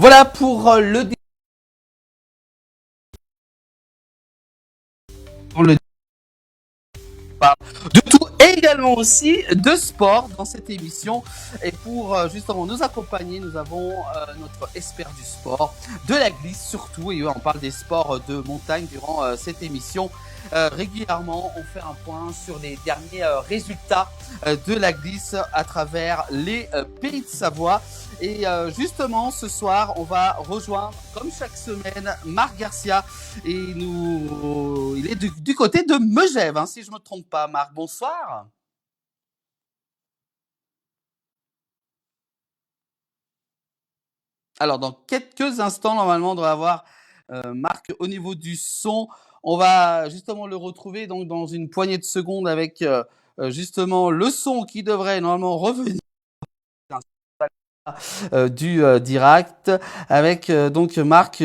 Voilà pour le de tout et également aussi de sport dans cette émission. Et pour justement nous accompagner, nous avons notre expert du sport, de la glisse surtout, et on parle des sports de montagne durant cette émission. Régulièrement, on fait un point sur les derniers résultats de la glisse à travers les pays de Savoie. Et justement, ce soir, on va rejoindre, comme chaque semaine, Marc Garcia. Et il est du côté de Megève, hein, si je ne me trompe pas. Marc, bonsoir. Alors, dans quelques instants, normalement, on doit avoir Marc au niveau du son. On va justement le retrouver donc dans une poignée de secondes avec justement le son qui devrait normalement revenir du direct avec donc Marc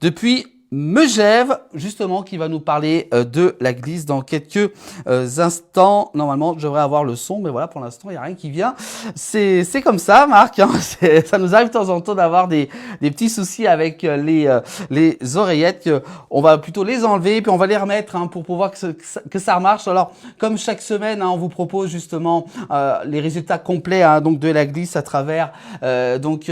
depuis Megève, justement, qui va nous parler de la glisse dans quelques instants. Normalement, je devrais avoir le son, mais voilà, pour l'instant, il n'y a rien qui vient. C'est comme ça, Marc. Hein, ça nous arrive de temps en temps d'avoir des petits soucis avec les oreillettes. On va plutôt les enlever, puis on va les remettre hein, pour pouvoir que ça remarche. Alors, comme chaque semaine, hein, on vous propose justement les résultats complets hein, donc de la glisse à travers donc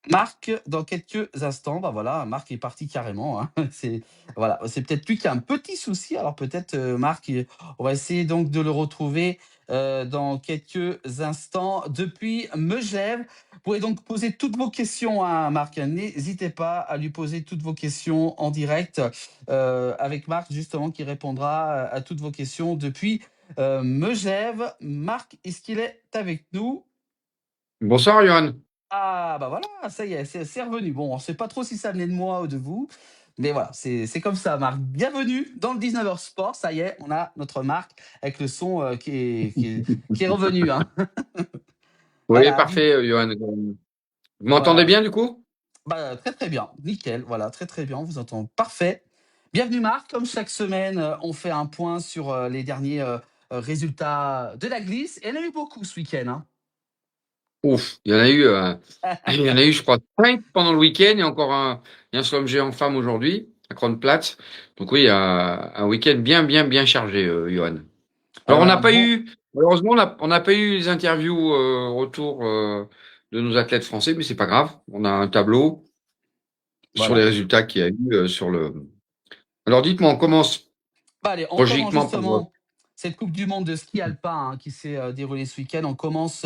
Marc, dans quelques instants, bah voilà, Marc est parti carrément. Hein. C'est voilà, c'est peut-être lui qui a un petit souci. Alors peut-être Marc, on va essayer donc de le retrouver dans quelques instants depuis Megève. Vous pouvez donc poser toutes vos questions à Marc. N'hésitez pas à lui poser toutes vos questions en direct avec Marc justement qui répondra à toutes vos questions depuis Megève. Marc, est-ce qu'il est avec nous? Bonsoir, Johan. Ah, bah voilà, ça y est, c'est revenu. Bon, on ne sait pas trop si ça venait de moi ou de vous, mais voilà, c'est comme ça, Marc. Bienvenue dans le 19h Sport. Ça y est, on a notre Marc avec le son qui est revenu. Hein. Oui, Voilà, parfait, Johan. Vous m'entendez voilà. bien, du coup? Bah, très très bien, nickel. Voilà, très très bien, on vous entend parfait. Bienvenue, Marc. Comme chaque semaine, on fait un point sur les derniers résultats de la glisse. Et il y en a eu beaucoup ce week-end. Hein. Ouf, il y en a eu, je crois, 5 pendant le week-end et encore un slalom géant femme aujourd'hui, à Kronplatz. Donc oui, un week-end bien chargé, Johan. Alors, Alors, un bon. malheureusement, on n'a pas eu les interviews retour de nos athlètes français, mais c'est pas grave. On a un tableau sur les Voilà. résultats qu'il y a eu sur le. Alors, dites-moi, on commence Bah, allez, on commence logiquement par. justement cette Coupe du Monde de ski alpin hein, qui s'est déroulée ce week-end. On commence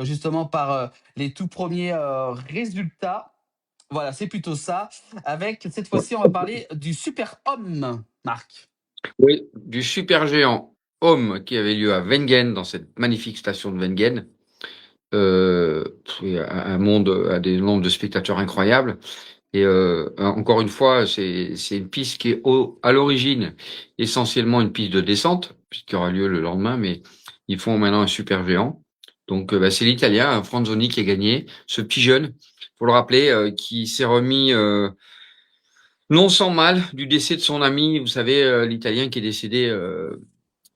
justement par les tout premiers résultats. Voilà, c'est plutôt ça. Avec cette fois-ci, on va parler du super homme, Marc. Oui, du super géant homme qui avait lieu à Wengen, dans cette magnifique station de Wengen. Oui, un monde à des nombres de spectateurs incroyables. Et encore une fois, c'est une piste qui est à l'origine essentiellement une piste de descente, puisqu'il aura lieu le lendemain, mais ils font maintenant un super géant. Donc c'est l'Italien, Franzoni, qui a gagné, ce petit jeune, pour le rappeler, qui s'est remis non sans mal du décès de son ami, vous savez, l'Italien qui est décédé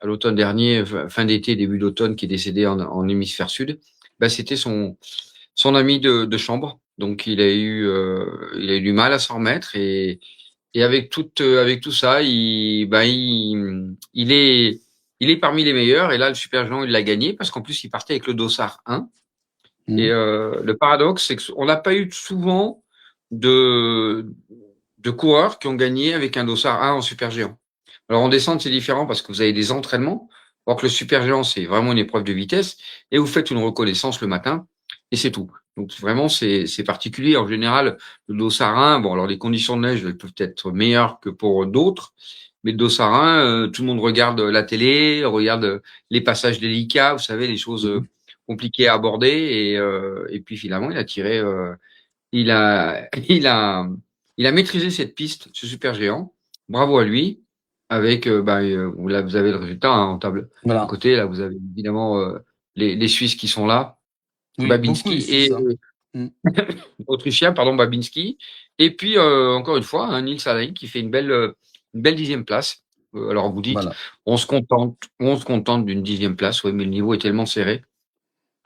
à l'automne dernier, fin d'été, début d'automne, qui est décédé en hémisphère sud. Bah, c'était son ami de chambre. Donc il a eu du mal à s'en remettre et avec tout ça, il est parmi les meilleurs. Et là, le Super Jean, il l'a gagné parce qu'en plus, il partait avec le Dossard 1. Et Mmh. le paradoxe, c'est qu'on n'a pas eu souvent de, de coureurs qui ont gagné avec un Dossard 1 en super géant. Alors en descente, c'est différent parce que vous avez des entraînements, alors que le super géant, c'est vraiment une épreuve de vitesse, et vous faites une reconnaissance le matin, et c'est tout. Donc vraiment, c'est particulier. En général, le Dossard 1, bon, alors les conditions de neige elles peuvent être meilleures que pour d'autres, mais le Dossard 1, tout le monde regarde la télé, regarde les passages délicats, vous savez, les choses compliquées à aborder, et puis finalement, il a tiré, il a, il a, il a maîtrisé cette piste, ce super géant. Bravo à lui. Avec, là, vous avez le résultat hein, en table à Voilà. côté. Là, vous avez évidemment les Suisses qui sont là, Oui, beaucoup les Babinski Suisses. et Hein. Mmh. Autrichien, pardon, Babinski. Et puis encore une fois, hein, Nils Alain qui fait une belle une belle 10e place. Alors vous dites, Voilà. on se contente d'une 10e place, oui, mais le niveau est tellement serré.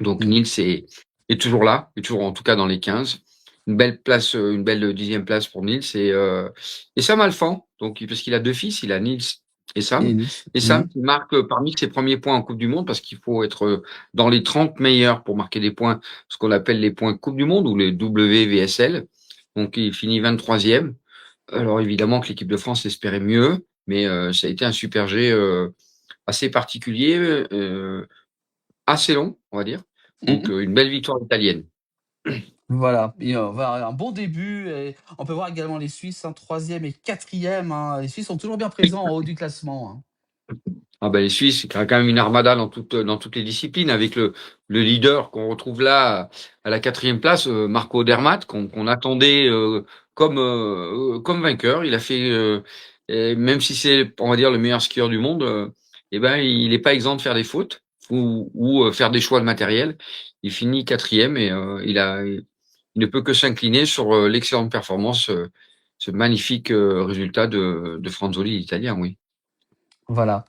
Donc Mm. Niels est toujours là, est toujours en tout cas dans les 15. Une belle place, une belle 10e place pour Niels et Sam Alphand. Donc parce qu'il a deux fils, il a Niels et Sam. Et Mm. Sam qui marque parmi ses premiers points en Coupe du Monde parce qu'il faut être dans les 30 meilleurs pour marquer des points, ce qu'on appelle les points Coupe du Monde ou les WVSL. Donc il finit 23e. Alors évidemment que l'équipe de France espérait mieux, mais ça a été un super G assez particulier. Assez long, on va dire. Donc, Mm. une belle victoire italienne. Voilà, et on va avoir un bon début. Et on peut voir également les Suisses, hein, 3e et 4e, hein. Les Suisses sont toujours bien présents en haut du classement, hein. Ah ben, les Suisses, il y a quand même une armada dans toutes les disciplines, avec le leader qu'on retrouve là à la 4e place, Marco Odermatt, qu'on attendait comme vainqueur. Il a fait, et même si c'est, on va dire, le meilleur skieur du monde, eh ben, il n'est pas exempt de faire des fautes ou faire des choix de matériel. Il finit 4e et il ne peut que s'incliner sur l'excellente performance, ce magnifique résultat de Franzoli, l'Italien, oui. Voilà.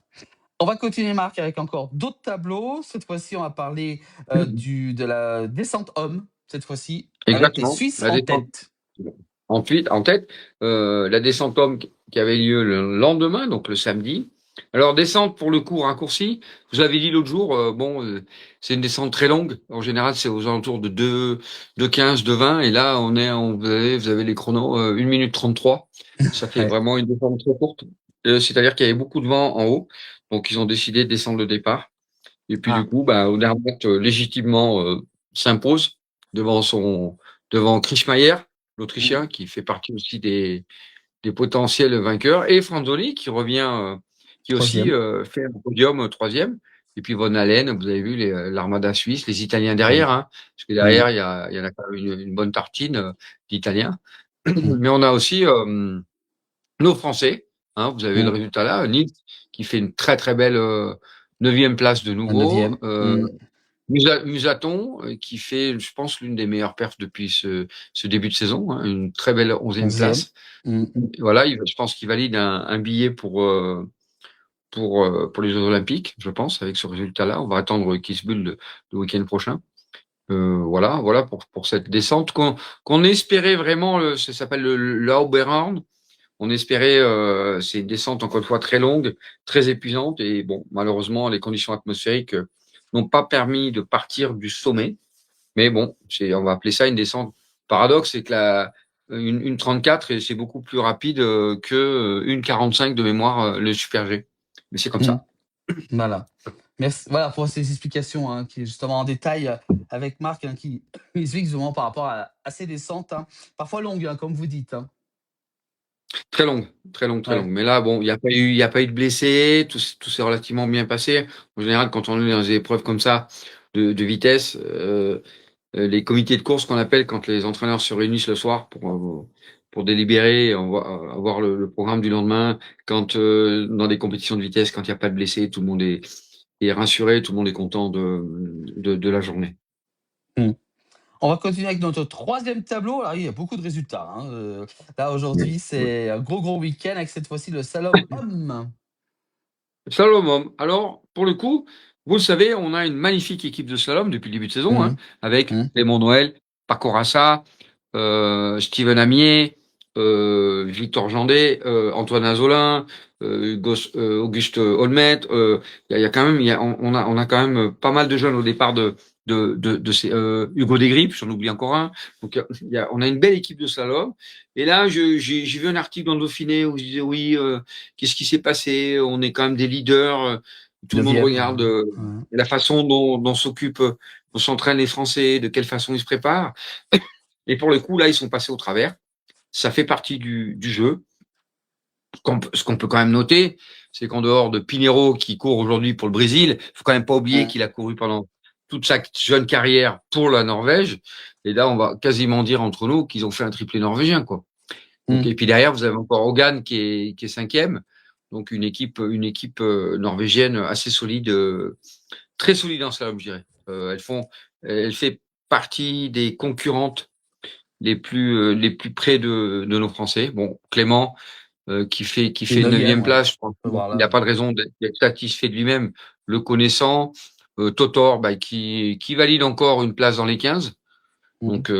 On va continuer, Marc, avec encore d'autres tableaux. Cette fois-ci, on va parler de la descente homme, cette fois-ci, avec les Exactement. Suisses La en descente. tête. Ensuite, en tête, la descente homme qui avait lieu le lendemain, donc le samedi. Alors, descente pour le coup raccourci. Je vous l'avais dit l'autre jour, c'est une descente très longue. En général, c'est aux alentours de 15, de 20. Et là, vous avez les chronos, 1 minute 33. Ça fait Ouais. vraiment une descente très courte. C'est-à-dire qu'il y avait beaucoup de vent en haut. Donc, ils ont décidé de descendre le départ. Et puis du Ah. coup, bah, Odermatt légitimement s'impose devant devant Krischmaier, Mm. l'Autrichien, qui fait partie aussi des potentiels vainqueurs, et Franzoni qui revient, qui aussi 3e. fait un podium troisième. Et puis Von Allen, vous avez vu l'armada suisse, les Italiens Mm. derrière, hein, parce que Mm. derrière il y en a quand même une bonne tartine d'Italiens. Mm. Mais on a aussi nos Français, hein, vous avez le Mm. résultat là, Nice qui fait une très très belle 9e place de Un nouveau. 9e. Mm. Musaton, qui fait, je pense, l'une des meilleures perfs depuis ce début de saison, hein, une très belle 11e 11e. place. Mm. Voilà, je pense qu'il valide un billet pour les Jeux Olympiques, je pense, avec ce résultat-là. On va attendre qu'il se bulle le week-end prochain. Voilà pour cette descente qu'on espérait vraiment. Ça s'appelle le Lauberhorn. On espérait, c'est une descente encore une fois très longue, très épuisante, et bon, malheureusement, les conditions atmosphériques n'ont pas permis de partir du sommet. Mais bon, on va appeler ça une descente. Paradoxe, c'est que une 34, et c'est beaucoup plus rapide que une 45 de mémoire, le Super G. Mais c'est comme Mm. ça. Voilà. Merci. Voilà pour ces explications, hein, qui est justement en détail avec Marc, hein, qui explique justement par rapport à ces descentes, hein, parfois longues, hein, comme vous dites, hein. Très longue, très longue, très Ouais. longue. Mais là, bon, il y a pas eu de blessés, tout s'est relativement bien passé. En général, quand on est dans des épreuves comme ça de vitesse, les comités de course qu'on appelle quand les entraîneurs se réunissent le soir pour délibérer, on va avoir le programme du lendemain. Quand dans des compétitions de vitesse, quand il n'y a pas de blessés, tout le monde est rassuré, tout le monde est content de la journée. Mm. On va continuer avec notre troisième tableau. Alors, il y a beaucoup de résultats, hein. Là, aujourd'hui, Oui. c'est un gros week-end avec cette fois-ci le slalom homme. Slalom. Alors, pour le coup, vous le savez, on a une magnifique équipe de slalom depuis le début de saison, hein, Mm. avec Mm. Raymond Noël, Paco Rassa, Steven Amier, Victor Jandet, Antoine Azolin, Auguste Olmet. Il y a quand même, on a quand même pas mal de jeunes au départ de ces, Hugo Desgrippes, j'en oublie encore un. Donc on a une belle équipe de slalom. Et là, j'ai vu un article dans le Dauphiné où je disais oui, qu'est-ce qui s'est passé? On est quand même des leaders. Tout le monde 9e. regarde la façon dont s'entraînent les Français, de quelle façon ils se préparent. Et pour le coup, là, ils sont passés au travers. Ça fait partie du jeu. Ce qu'on peut quand même noter, c'est qu'en dehors de Pinheiro qui court aujourd'hui pour le Brésil, il faut quand même pas oublier Mm. qu'il a couru pendant toute sa jeune carrière pour la Norvège. Et là, on va quasiment dire entre nous qu'ils ont fait un triplé norvégien, quoi. Donc, Mm. et puis derrière, vous avez encore Hogan qui est cinquième. Donc une équipe norvégienne assez solide, très solide en slalom, je dirais. Elle fait partie des concurrentes les plus près de nos Français. Bon, Clément, qui Et fait une 9e, neuvième ouais. place. Je pense On peut voir qu'il là, n'a ouais. pas de raison d'être satisfait de lui-même, le connaissant. Totor, bah, qui valide encore une place dans les 15. Mhm. Donc,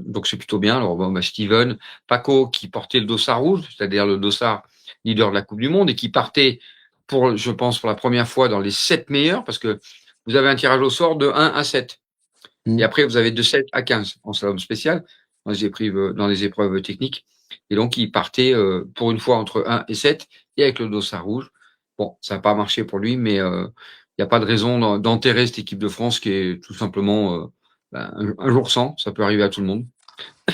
donc c'est plutôt bien. Alors, bon, bah, Steven, Paco, qui portait le dossard rouge, c'est-à-dire le dossard leader de la Coupe du Monde, et qui partait pour, je pense, pour la première fois dans les 7 meilleurs, parce que vous avez un tirage au sort de 1 à 7. Et Mhm. après, vous avez de 7 à 15 en slalom spécial, dans les épreuves techniques. Et donc, il partait pour une fois entre 1 et 7, et avec le dossard rouge. Bon, ça n'a pas marché pour lui, mais il n'y a pas de raison d'enterrer cette équipe de France qui est tout simplement un jour sans. Ça peut arriver à tout le monde.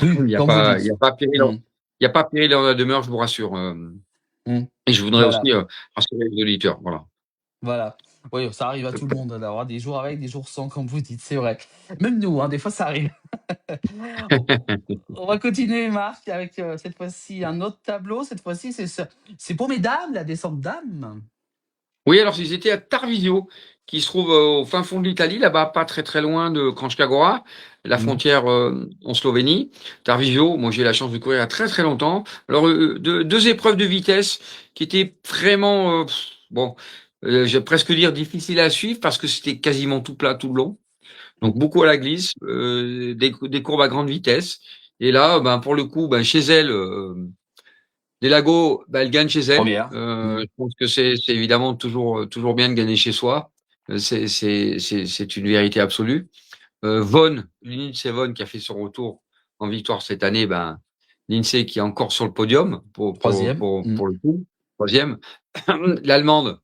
Oui, comme vous Il y dites. a pas péril, Mhm. il y a pas péril en la demeure, je vous rassure. Mhm. Et je voudrais aussi Voilà. rassurer les auditeurs. Voilà. Voilà. Oui, ça arrive à tout le monde, hein, d'avoir des jours avec, des jours sans, comme vous dites, c'est vrai. Même nous, hein, des fois, ça arrive. On va continuer, Marc, avec cette fois-ci un autre tableau. Cette fois-ci, c'est pour mesdames, la descente dames. Oui, alors ils étaient à Tarvisio, qui se trouve au fin fond de l'Italie, là-bas, pas très très loin de Kranjska, la Mhm. frontière en Slovénie. Tarvisio, moi j'ai la chance de courir il y a très très longtemps. Alors deux épreuves de vitesse qui étaient vraiment, bon, j'ai presque dire difficiles à suivre parce que c'était quasiment tout plat tout le long. Donc Mhm. beaucoup à la glisse, des courbes à grande vitesse. Et là, ben pour le coup, ben chez elle. Des Lagos, bah, elle gagne chez elle. Première. Mhm. Je pense que c'est évidemment toujours bien de gagner chez soi. C'est une vérité absolue. Von, Lindsey Vonn qui a fait son retour en victoire cette année, ben Lindsey qui est encore sur le podium Troisième. Mhm. pour le coup, troisième. L'Allemande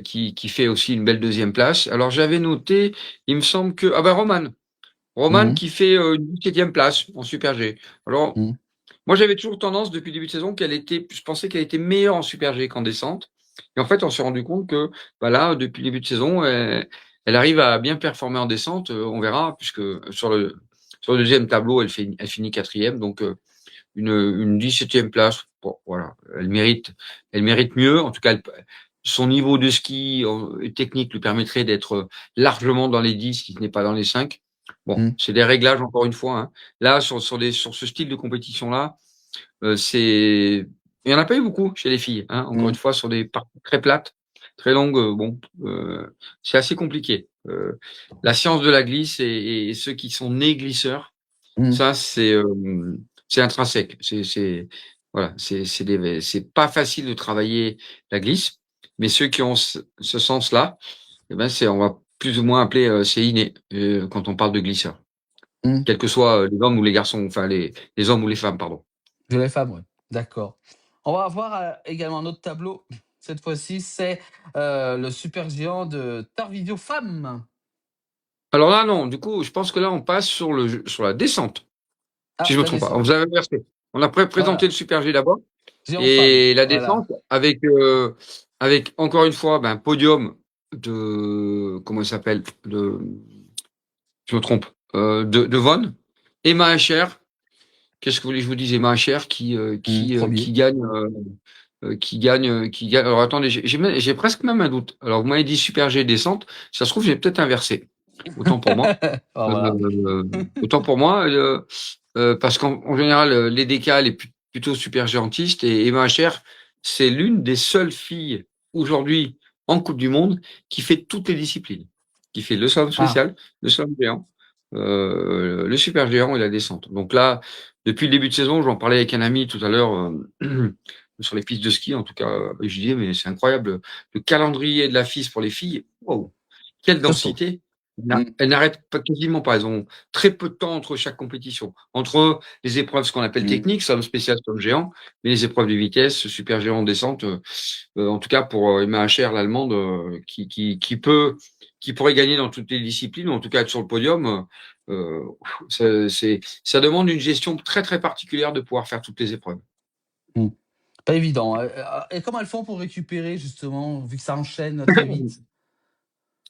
qui fait aussi une belle deuxième place. Alors j'avais noté, il me semble que Roman Mhm. qui fait une 17e place en Super G. Alors Mhm. moi, j'avais toujours tendance depuis le début de saison je pensais qu'elle était meilleure en Super G qu'en descente. Et en fait, on s'est rendu compte que, bah là, depuis le début de saison, elle arrive à bien performer en descente. On verra, puisque sur le deuxième tableau, elle finit quatrième. Donc, une 17e place. Bon, voilà. Elle mérite mieux. En tout cas, son niveau de ski technique lui permettrait d'être largement dans les 10, si ce n'est pas dans les 5. Bon, Mhm. c'est des réglages, encore une fois, hein. Là, sur ce style de compétition-là, c'est, il y en a pas eu beaucoup chez les filles, hein. Encore une Mhm. fois, sur des parties très plates, très longues, bon, c'est assez compliqué. La science de la glisse et ceux qui sont nés glisseurs, Mhm. ça, c'est intrinsèque. Voilà, c'est pas facile de travailler la glisse, mais ceux qui ont ce sens-là, eh ben, on va plus ou moins appeler, c'est inné, quand on parle de glisseur. Mhm. Quels que soient les hommes ou les garçons, enfin, les hommes ou les femmes, pardon. Je les femmes, ouais. D'accord. On va avoir également un autre tableau. Cette fois-ci, c'est le super géant de Tarvisio Femmes. Alors là, non, du coup, je pense que là, on passe sur la descente, si Ah, je me la trompe pas. On descente. vous avait inversé. On a présenté le Voilà. Super G d'abord Géant Femmes. et la Voilà. descente avec encore une fois, ben, podium de, comment il s'appelle, je me trompe, de Von, Emma Asher. Qu'est-ce que vous voulez que je vous dise, Emma Asher Premier. qui gagne. Alors attendez, j'ai presque même un doute. Alors vous m'avez dit Super G descente, ça se trouve, j'ai peut-être inversé. Autant pour moi. Alors, voilà. Euh, autant pour moi, parce qu'en général, les décals est plutôt super géantiste et Emma Hacher, c'est l'une des seules filles aujourd'hui en Coupe du Monde qui fait toutes les disciplines, qui fait le slalom Ah. spécial, le slalom géant, le super géant et la descente. Donc là, depuis le début de saison, j'en parlais avec un ami tout à l'heure sur les pistes de ski, en tout cas, et je disais mais c'est incroyable le calendrier de la FIS pour les filles. Wow, quelle Costaud. densité! Mm. Elles n'arrêtent pas quasiment pas. Elles ont très peu de temps entre chaque compétition. Entre les épreuves, ce qu'on appelle Mm. techniques, somme spécial, somme géant, mais les épreuves de vitesse, super géant, descente, en tout cas pour Emma Hacher, l'allemande, qui pourrait gagner dans toutes les disciplines, ou en tout cas être sur le podium, ça demande une gestion très très particulière de pouvoir faire toutes les épreuves. Mm. Pas évident. Et comment elles font pour récupérer, justement, vu que ça enchaîne très vite?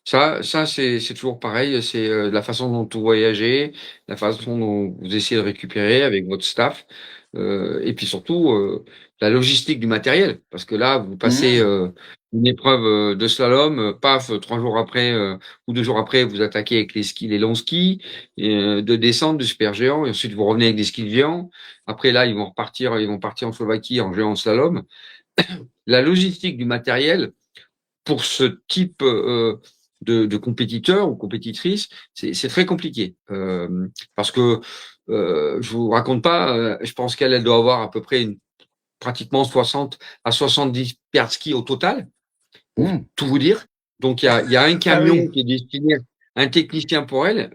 Ça c'est toujours pareil. C'est la façon dont vous voyagez, la façon dont vous essayez de récupérer avec votre staff. Et puis surtout, la logistique du matériel. Parce que là, vous passez Mmh. une épreuve de slalom, paf, 3 jours après ou 2 jours après, vous attaquez avec les longs skis, de descente, de super géant, et ensuite vous revenez avec des skis géants. Après là, ils vont partir en Slovaquie en géant slalom. La logistique du matériel pour ce type de compétiteur ou compétitrice, c'est très compliqué. Parce que je vous raconte pas, je pense qu'elle elle doit avoir à peu près pratiquement 60 à 70 paires de skis au total, pour Mmh. tout vous dire. Donc il y a un Ah camion oui. qui est destiné à un technicien pour elle,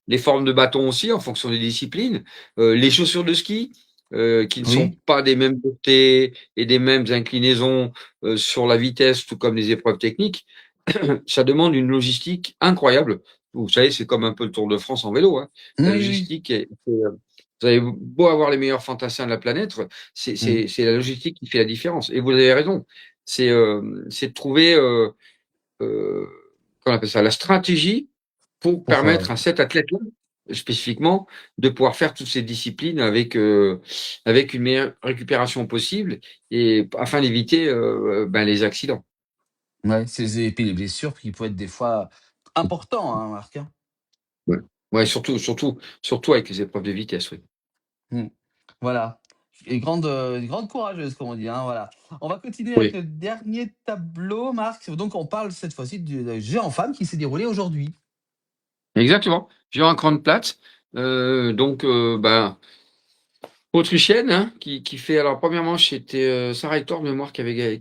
les formes de bâton aussi en fonction des disciplines, les chaussures de ski qui ne sont Oui. pas des mêmes portées et des mêmes inclinaisons sur la vitesse, tout comme les épreuves techniques. Ça demande une logistique incroyable. Vous savez, c'est comme un peu le Tour de France en vélo, hein. La Oui, oui. logistique vous avez beau avoir les meilleurs fantassins de la planète, Mmh. c'est la logistique qui fait la différence. Et vous avez raison. C'est de trouver, euh, comment on appelle ça, la stratégie pour Pour, permettre à cet athlète-là, spécifiquement, de pouvoir faire toutes ces disciplines avec une meilleure récupération possible et afin d'éviter ben, les accidents. ouais, et puis les blessures qui peuvent être des fois importants, hein, Marc, hein. Ouais, ouais, surtout avec les épreuves de vitesse, oui. Mmh. Voilà. Et grande courageuse, comme on dit, hein, voilà. On va continuer avec Oui, le dernier tableau, Marc. Donc on parle cette fois-ci du géant femme qui s'est déroulé aujourd'hui. exactement. Johan Kronplatz, donc ben, autrichienne, hein, qui fait alors première manche, c'était Sarah Hector de mémoire qui avait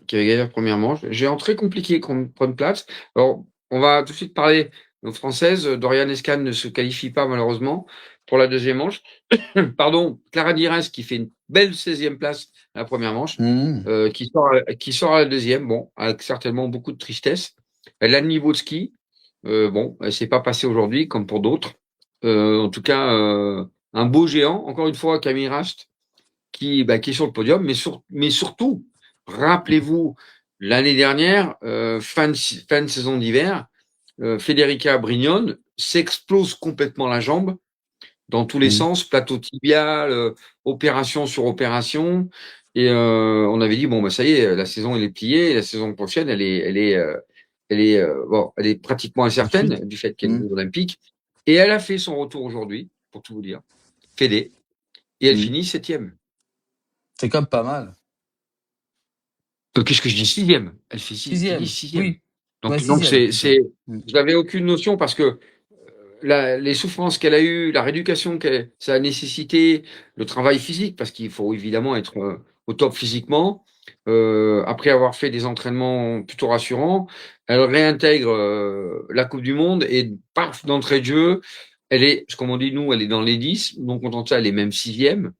gagné la première manche. Géant très compliqué Kronplatz. Alors on va tout de suite parler aux françaises. Dorian Escan ne se qualifie pas malheureusement pour la deuxième manche. Pardon, Clara Dires qui fait une belle 16e place à la première manche, Mmh. qui sort à la deuxième, bon, avec certainement beaucoup de tristesse. Elle a le niveau de ski. Bon, elle s'est pas passée aujourd'hui comme pour d'autres. En tout cas, un beau géant. Encore une fois, Camille Rast qui est sur le podium, mais surtout, rappelez-vous l'année dernière, fin de saison d'hiver, Federica Brignone s'explose complètement la jambe dans tous les Mmh. sens, plateau tibial, opération sur opération. Et on avait dit bon bah ça y est, la saison elle est pliée, la saison prochaine elle est pratiquement Ensuite. incertaine du fait qu'elle est Mmh. olympique. Et elle a fait son retour aujourd'hui, pour tout vous dire, fédé, et elle Mmh. finit septième. C'est quand même pas mal. Qu'est-ce que je dis sixième? Elle finit 6e, sixième. oui. Ouais, Donc 6e plutôt. Mmh. vous n'avez aucune notion parce que les souffrances qu'elle a eues, la rééducation que ça a nécessité, le travail physique, parce qu'il faut évidemment être au top physiquement. Après avoir fait des entraînements plutôt rassurants, elle réintègre la Coupe du Monde et paf, d'entrée de jeu, elle est, comme on dit nous, elle est dans les 10, donc on tente ça, elle est même sixième.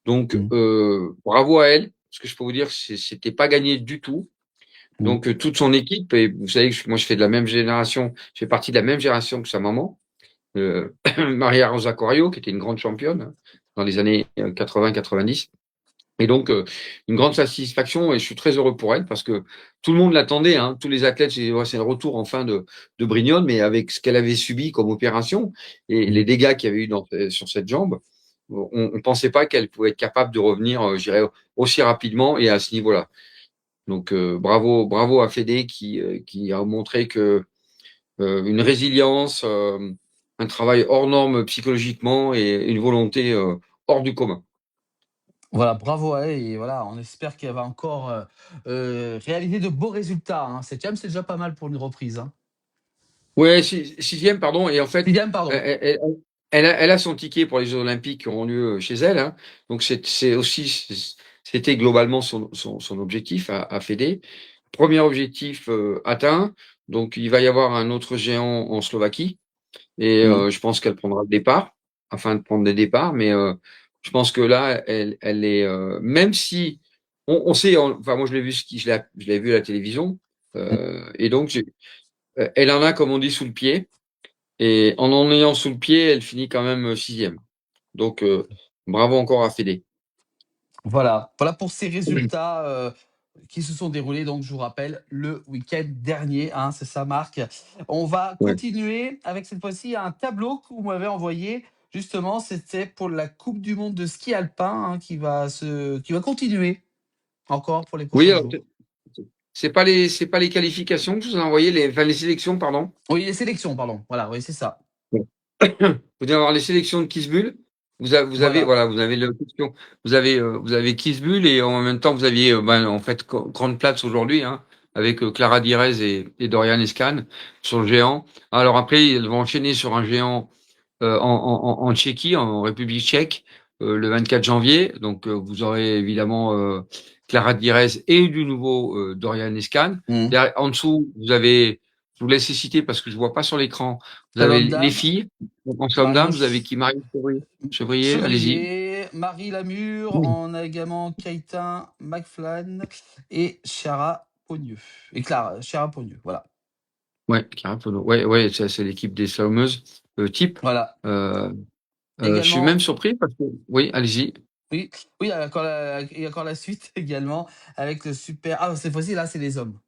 Donc Mmh. bravo à elle, parce que je peux vous dire, c'était pas gagné du tout. Mmh. Donc toute son équipe, et vous savez que moi je fais de la même génération, je fais partie de la même génération que sa maman. Maria Rosa Corio, qui était une grande championne dans les années 80-90. Et donc, une grande satisfaction et je suis très heureux pour elle parce que tout le monde l'attendait, hein, tous les athlètes, ouais, c'est le retour enfin de Brignone, mais avec ce qu'elle avait subi comme opération et Mmh. les dégâts qu'il y avait eu sur cette jambe, on ne pensait pas qu'elle pouvait être capable de revenir, je dirais, aussi rapidement et à ce niveau-là. Donc, bravo à Fédé qui a montré que une résilience, un travail hors norme psychologiquement et une volonté hors du commun. Voilà, bravo à elle et voilà, on espère qu'elle va encore, réaliser de beaux résultats, hein. 7e, c'est déjà pas mal pour une reprise, hein. Ouais, sixième, pardon, et en fait, 6e, pardon. elle a son ticket pour les Jeux Olympiques qui auront lieu chez elle, hein. Donc c'était globalement son objectif à Fédé. Premier objectif atteint, donc il va y avoir un autre géant en Slovaquie. Et Mmh. je pense qu'elle prendra le départ, afin de prendre des départs. Mais je pense que là, elle est, même si on sait, enfin moi je l'ai vu je l'ai vu à la télévision, Mmh. et donc elle en a comme on dit sous le pied. Et en ayant sous le pied, elle finit quand même sixième. Donc bravo encore à Fédé. Voilà, voilà pour ces résultats, qui se sont déroulés donc je vous rappelle le week-end dernier, hein, c'est ça Marc? On va Ouais. continuer avec cette fois-ci un tableau que vous m'avez envoyé Justement, c'était pour la Coupe du monde de ski alpin, hein, qui va continuer encore pour les Oui, prochains alors jours. c'est pas les qualifications que je vous ai envoyées, enfin les sélections, pardon. Oui, les sélections, pardon. Voilà, oui, c'est ça. Bon. Vous devez avoir les sélections de Kitzbühel. Vous avez Voilà. voilà, vous avez Kitzbühel et en même temps vous aviez en fait grande place aujourd'hui hein, avec Clara Direz et Dorian Escan sur le géant. Alors après ils vont enchaîner sur un géant en Tchéquie, en République tchèque, le 24 janvier. Donc, vous aurez évidemment Clara Direz et du nouveau Dorian Escan. Mmh. En dessous, vous avez, je vous laisse les citer parce que je vois pas sur l'écran, vous avez Slalom les dame, filles. Donc, en slalom Marion dame, vous avez qui? Marie Chevrier, allez-y. Chevrier, Marie Lamure, on a également Kaitin McFlan et Chiara Pogneux. Et Clara, Chiara Pogneux, voilà. Ouais, Carapono. Ouais, ouais, ça, c'est l'équipe des slalomeuses type. Voilà. Euh, je suis même Également, surpris parce que, oui, allez-y. oui, oui, il y a encore la suite également avec le super. Ah, cette fois-ci, là, c'est les hommes.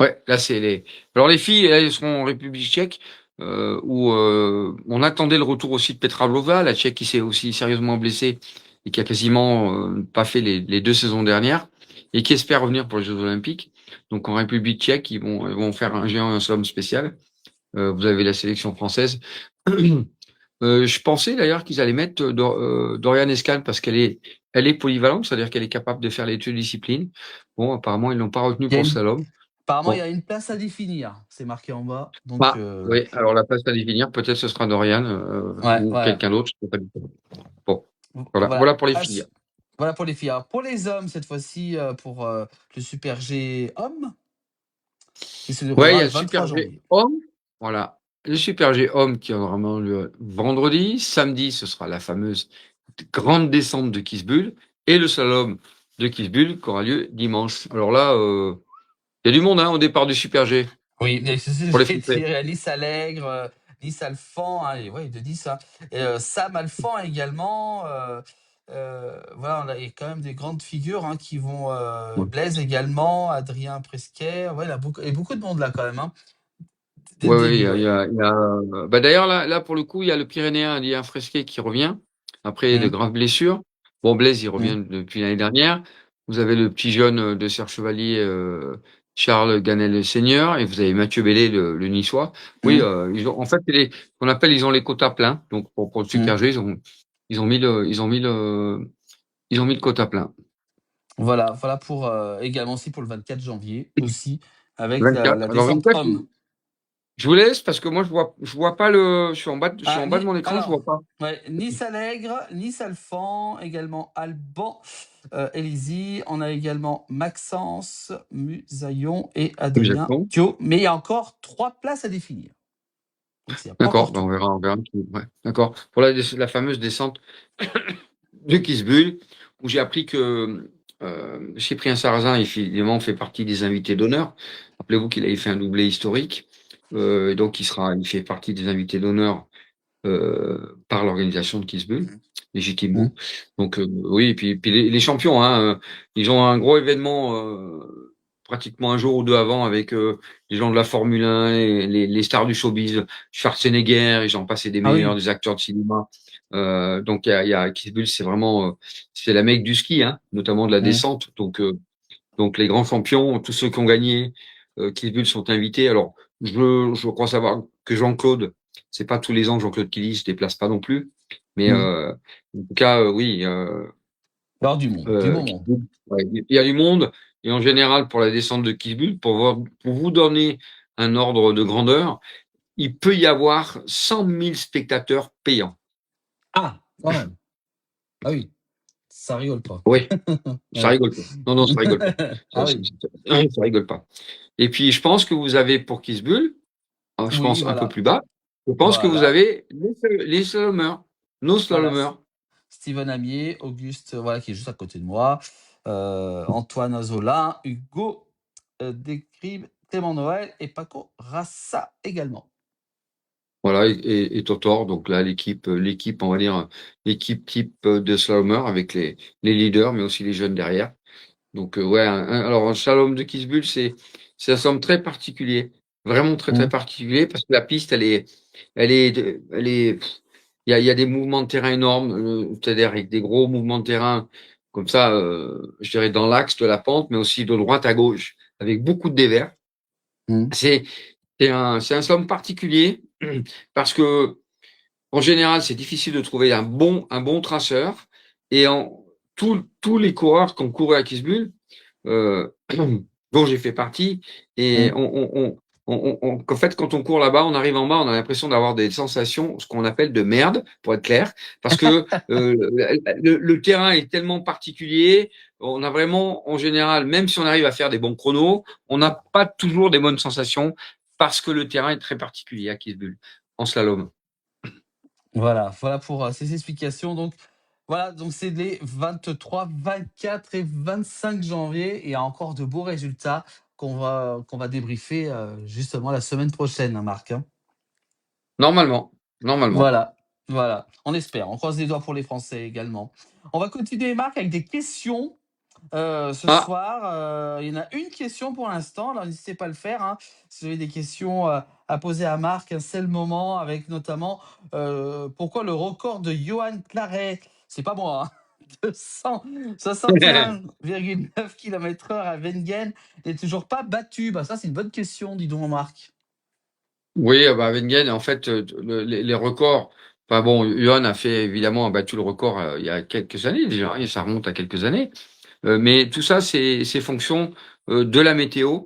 Ouais, là c'est les. Alors les filles, elles seront en République tchèque, où on attendait le retour aussi de Petra Vlhova, la Tchèque qui s'est aussi sérieusement blessée et qui a quasiment pas fait les 2 saisons dernières et qui espère revenir pour les Jeux Olympiques. Donc en République tchèque, ils vont faire un géant et un slalom spécial. Vous avez la sélection française. Je pensais d'ailleurs qu'ils allaient mettre Dorian Escan parce elle est polyvalente, c'est-à-dire qu'elle est capable de faire les deux disciplines. Bon, apparemment ils l'ont pas retenue Il y a pour le une... slalom. Apparemment, il y Bon. a une place à définir. C'est marqué en bas. Donc, Bah, oui, alors la place à définir, peut-être ce sera Dorian ouais, ou voilà. quelqu'un d'autre, je sais pas du tout. Bon, voilà, Voilà. voilà pour les filles. Voilà pour les filles. Alors, pour les hommes, cette fois-ci, pour le Super G homme, qui se Ouais, il y déroulera a le le Super 23 G janvier. homme, voilà. Le Super G homme qui aura vraiment lieu vendredi. Samedi, ce sera la fameuse grande descente de Kitzbühel et le slalom de Kitzbühel qui aura lieu dimanche. Alors là, il y a du monde hein, au départ du Super G Oui, mais c'est ce que pour les j'allais Français. dire. Nice Allègre, Nice Alphand, hein, et ouais, de Nice, hein. Et, Sam Alphand également. Voilà, il y a quand même des grandes figures hein, qui vont. Ouais, Blaise également, Adrien Presquet. Ouais, il y a beaucoup de monde là quand même, hein, dès le ouais, ouais, début, ouais. bah d'ailleurs, là, pour le coup, il y a le Pyrénéen Adrien Fresquet qui revient après de Mmh, graves blessures. Bon, Blaise, il mmh, revient depuis l'année dernière. Vous avez le petit jeune de Serre Chevalier, Charles Ganel Senior, et vous avez Mathieu Bellé, le Niçois. Oui, mmh, en fait, qu'on appelle, ils ont les quotas pleins. Donc, pour le mmh. Super G, ils ont mis le quota plein. Voilà, voilà pour également aussi pour le 24 janvier aussi, avec la 24. Alors, descente 24, homme. je vous laisse parce que moi, je vois pas je suis Ah, en bas de mon écran, je vois pas. ouais, Nice Allègre, Nice Alphand, également Alban, Élisy. On a également Maxence, Musaillon et Adrien Exactement. Thio. Mais il y a encore 3 places à définir. Donc, il n'y a pas D'accord, encore ben tout. on verra. Ouais, d'accord. Pour la fameuse descente de Kitzbühel, où j'ai appris que Cyprien Sarrazin, évidemment, fait partie des invités d'honneur. Rappelez-vous qu'il avait fait un doublé historique. Et donc, il fait partie des invités d'honneur par l'organisation de Kitzbühel, Mhm. Mhm. légitimement. Donc, oui, et puis les champions, hein, ils ont un gros événement pratiquement un jour ou deux avant avec les gens de la Formule 1, et les stars du showbiz, Schwarzenegger, et j'en passe et des Ah meilleurs, oui. des acteurs de cinéma. Donc il y a Kitzbühel, c'est vraiment c'est la mecque du ski, hein, notamment de la Mhm. descente. Donc les grands champions, tous ceux qui ont gagné Kitzbühel sont invités. Alors je crois savoir que Jean-Claude, c'est pas tous les ans que Jean-Claude Killy se déplace pas non plus, mais Mhm. en tout cas oui. Alors, du monde, du beau monde. Kitzbühel, ouais, il y a du monde et en général pour la descente de Kitzbühel, pour vous donner un ordre de grandeur, il peut y avoir 100 000 spectateurs payants. Ah, quand même. Ah oui, ça rigole pas. Oui, ça Ouais. rigole pas. Non, non, ça rigole pas. Ah oui. Ça rigole pas. Et puis je pense que vous avez pour Kitzbühel, je Oui, pense un peu voilà. plus bas, je pense que vous Voilà. avez les slalomers, nos Voilà. slalomers. Steven Amier, Auguste, voilà, qui est juste à côté de moi, Antoine Azola, Hugo Describes, Clément Noël et Paco Rassa également. Voilà, et Totor, donc là, l'équipe, on va dire, l'équipe type de slalomers avec les leaders, mais aussi les jeunes derrière. Donc, ouais, alors, un slalom de Kitzbühel, c'est un slalom très particulier, vraiment très, très Mm. particulier, parce que la piste, elle est, il y a des mouvements de terrain énormes, c'est-à-dire avec des gros mouvements de terrain comme ça, je dirais dans l'axe de la pente, mais aussi de droite à gauche, avec beaucoup de dévers. Mhm. C'est c'est un slalom particulier parce que en général, c'est difficile de trouver un bon traceur. Et tous les coureurs qui ont couru à Kitzbühel, euh, dont j'ai fait partie, et Mhm. en fait, quand on court là-bas, on arrive en bas, on a l'impression d'avoir des sensations, ce qu'on appelle de merde, pour être clair, parce que le terrain est tellement particulier. On a vraiment, en général, même si on arrive à faire des bons chronos, on n'a pas toujours des bonnes sensations parce que le terrain est très particulier à Kitzbühel en slalom. Voilà pour ces explications. Donc, voilà, donc c'est les 23, 24 et 25 janvier. Et il y a encore de beaux résultats qu'on va débriefer justement la semaine prochaine, hein, Marc, hein. Normalement, normalement. Voilà, voilà. On espère. On croise les doigts pour les Français également. On va continuer, Marc, avec des questions ce Ah, soir. Il y en a une question pour l'instant, alors n'hésitez pas à le faire, hein. Si vous avez des questions à poser à Marc, c'est le moment, avec notamment pourquoi le record de Johan Claret, c'est pas moi, hein, de 161,9 km/h à Wengen n'est toujours pas battu. Bah, ça, c'est une bonne question, dis donc, Marc. oui, bah Wengen, en fait, les records. Enfin bon, Johan a battu le record il y a quelques années déjà, hein, et ça remonte à quelques années. Mais tout ça, c'est fonction de la météo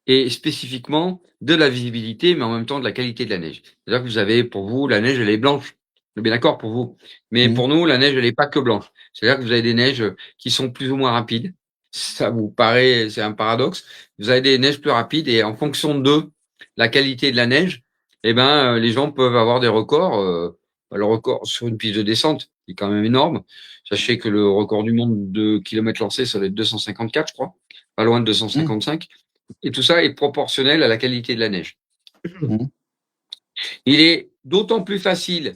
et spécifiquement de la visibilité, mais en même temps de la qualité de la neige. C'est-à-dire que vous avez, pour vous, la neige, elle est blanche. On est bien d'accord pour vous. Mais Mhm. pour nous, la neige, elle n'est pas que blanche. C'est-à-dire que vous avez des neiges qui sont plus ou moins rapides. Ça vous paraît, c'est un paradoxe. Vous avez des neiges plus rapides et en fonction de la qualité de la neige, eh ben, les gens peuvent avoir des records. Le record sur une piste de descente qui est quand même énorme. Sachez que le record du monde de kilomètres lancés, ça doit être 254, je crois. Pas loin de Mhm. 255. Et tout ça est proportionnel à la qualité de la neige. Mhm. Il est d'autant plus facile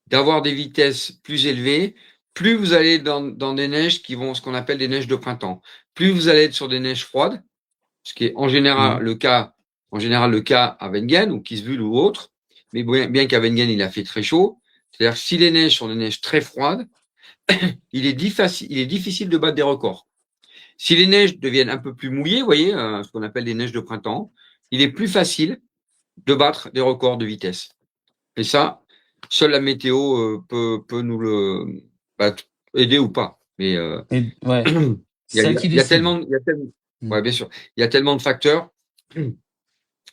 d'avoir des vitesses plus élevées, plus vous allez dans des neiges qui vont, ce qu'on appelle des neiges de printemps. Plus vous allez être sur des neiges froides, ce qui est Mhm. en général le cas à Wengen ou Kitzbühel ou autre, mais bien qu'à Wengen il a fait très chaud. C'est-à-dire que si les neiges sont des neiges très froides, il est difficile de battre des records. Si les neiges deviennent un peu plus mouillées, vous voyez, ce qu'on appelle des neiges de printemps, il est plus facile de battre des records de vitesse. Et ça, seule la météo peut nous le bah, aider ou pas. Mais Et, ouais, il y a, c'est elle qui il y a décide. tellement, il y a tellement, Mhm. ouais, bien sûr, il y a tellement de facteurs.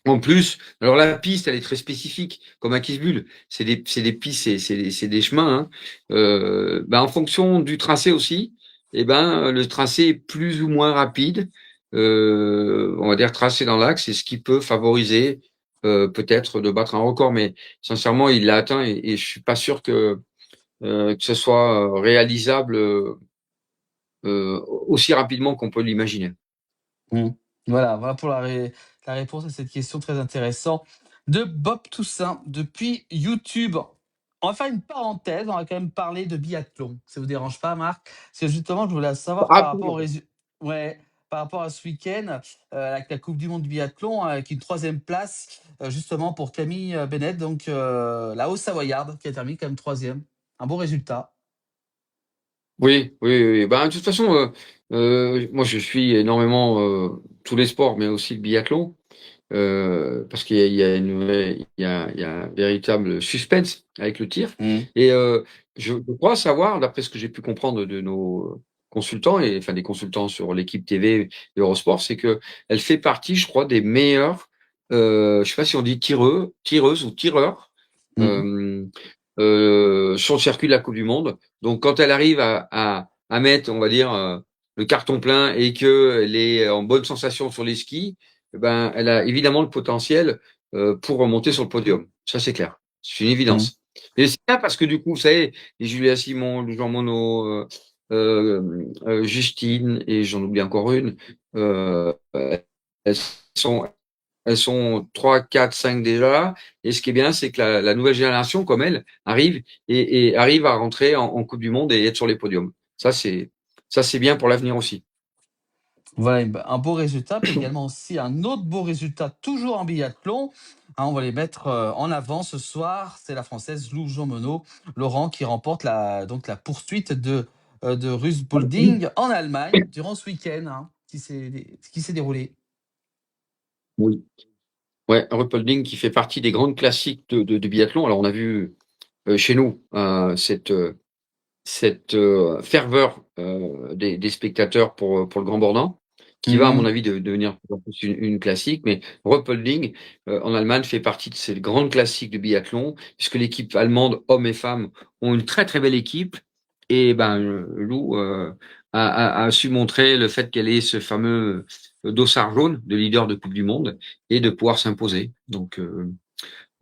En plus, alors la piste, elle est très spécifique, comme à Kitzbühel. C'est des pistes, c'est des chemins. Hein. Ben, en fonction du tracé aussi, eh ben, le tracé est plus ou moins rapide. On va dire tracé dans l'axe, c'est ce qui peut favoriser peut-être de battre un record. Mais sincèrement, il l'a atteint et je suis pas sûr que ce soit réalisable aussi rapidement qu'on peut l'imaginer. Mmh. Voilà pour la réponse à cette question très intéressante de Bob Toussaint depuis YouTube. On va faire une parenthèse, on va quand même parler de biathlon. Ça vous dérange pas, Marc? Parce que justement, je voulais savoir par rapport au Absolument. résu ouais, par rapport à ce week-end, avec la coupe du monde du biathlon, avec une troisième place, justement pour Camille, Bennett, donc la Haute-Savoyarde qui a terminé quand même troisième. Un bon résultat. Oui, oui, oui. Ben, de toute façon, moi, je suis énormément tous les sports, mais aussi le biathlon, parce qu'il y a il y a un véritable suspense avec le tir. Mmh. Et je crois savoir, d'après ce que j'ai pu comprendre de nos consultants, et enfin des consultants sur l'équipe TV Eurosport, c'est que elle fait partie, je crois, des meilleurs. Je sais pas si on dit tireuses ou tireurs. Mmh. Euh, sur le circuit de la Coupe du Monde. Donc, quand elle arrive à mettre, on va dire, le carton plein et qu'elle est en bonne sensation sur les skis, eh ben, elle a évidemment le potentiel pour remonter sur le podium. Ça, c'est clair. C'est une Mmh. évidence. Et c'est bien parce que du coup, vous savez, les Julia Simon, le Jean Monod, Justine, et j'en oublie encore une, elles sont elles sont 3, 4, 5 déjà là. Et ce qui est bien, c'est que la nouvelle génération, comme elle, arrive et arrive à rentrer en Coupe du Monde et être sur les podiums. Ça, c'est bien pour l'avenir aussi. Voilà un beau résultat, puis également aussi un autre beau résultat, toujours en biathlon. Hein, on va les mettre en avant ce soir. C'est la Française Lou Jean-Monod, Laurent, qui remporte donc la poursuite de Rüsbolding en Allemagne durant ce week-end hein, qui s'est déroulé. Oui. Ouais, Ruhpolding qui fait partie des grandes classiques de biathlon. Alors on a vu chez nous cette ferveur des spectateurs pour le Grand Bornand, qui va, à mon Mhm. avis, devenir une classique. Mais Ruhpolding, en Allemagne, fait partie de ces grandes classiques de biathlon, puisque l'équipe allemande, hommes et femmes, ont une très très belle équipe. Et ben, Lou a su montrer le fait qu'elle ait ce fameux dossard jaune de leader de Coupe du Monde et de pouvoir s'imposer. Donc,